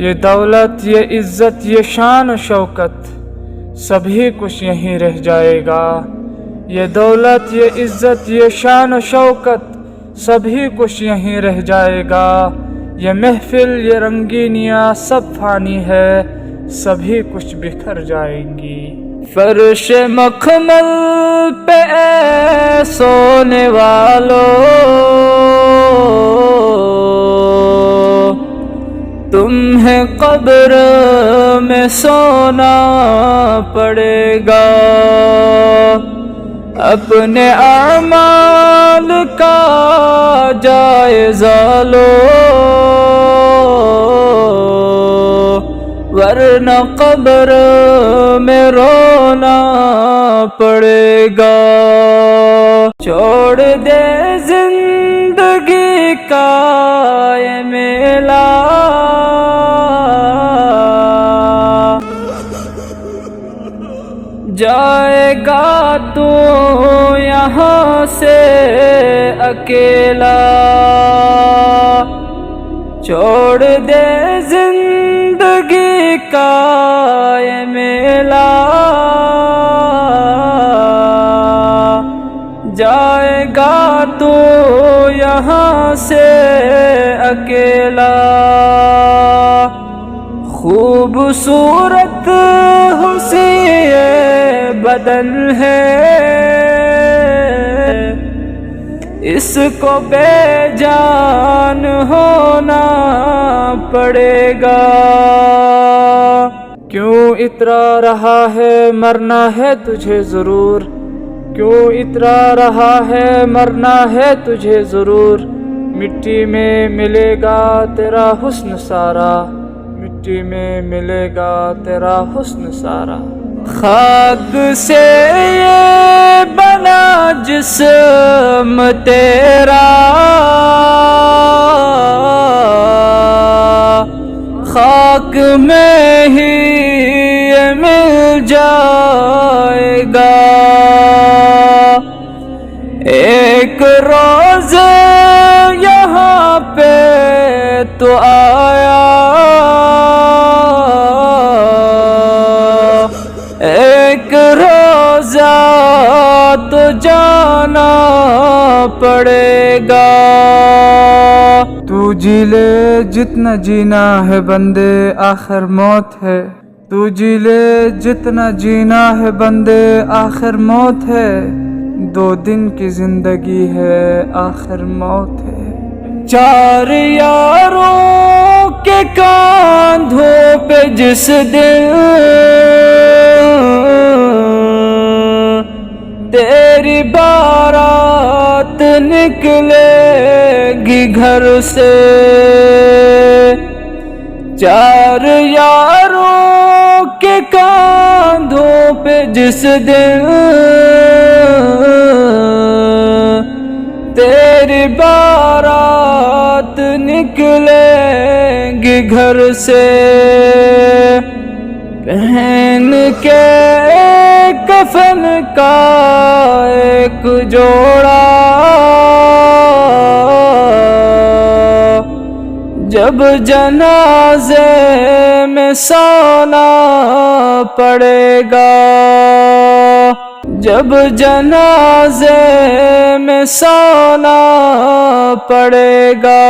یہ دولت، یہ عزت، یہ شان و شوکت سبھی کچھ یہیں رہ جائے گا۔ یہ دولت، یہ عزت، یہ شان و شوکت سبھی کچھ یہیں رہ جائے گا۔ یہ محفل، یہ رنگینیاں سب فانی ہے، سبھی کچھ بکھر جائیں گی۔ فرش مخمل پہ اے سونے والو، تمہیں قبر میں سونا پڑے گا۔ اپنے اعمال کا جائزہ لو، ورنہ قبر میں رونا پڑے گا۔ چھوڑ دے زندگی کا یہ میلہ، جائے گا تو یہاں سے اکیلا۔ چھوڑ دے زندگی کا یہ میلہ، جائے گا تو یہاں سے اکیلا۔ خوبصورت حسین بدن ہے، اس کو بے جان ہونا پڑے گا۔ کیوں اترا رہا ہے، مرنا ہے تجھے ضرور۔ کیوں اترا رہا ہے، مرنا ہے تجھے ضرور۔ مٹی میں ملے گا تیرا حسن سارا، مٹی میں ملے گا تیرا حسن سارا۔ خاک سے یہ بنا جسم تیرا، خاک میں ہی یہ مل جائے گا۔ ایک روز یہاں پہ تو آیا، ایک روزہ تو جانا پڑے گا۔ تو جی لے جتنا جینا ہے بندے، آخر موت ہے۔ تو جی لے جتنا جینا ہے بندے، آخر موت ہے۔ 2 دن کی زندگی ہے، آخر موت ہے۔ 4 یاروں کے کاندھوں پہ جس دن تیری بارات نکلے گی گھر سے، 4 یاروں کے کاندھوں پہ جس دن تیری بارات نکلے گی گھر سے۔ پہن کے کفن کا ایک جوڑا، جب جنازے میں سونا پڑے گا، جب جنازے میں سونا پڑے گا۔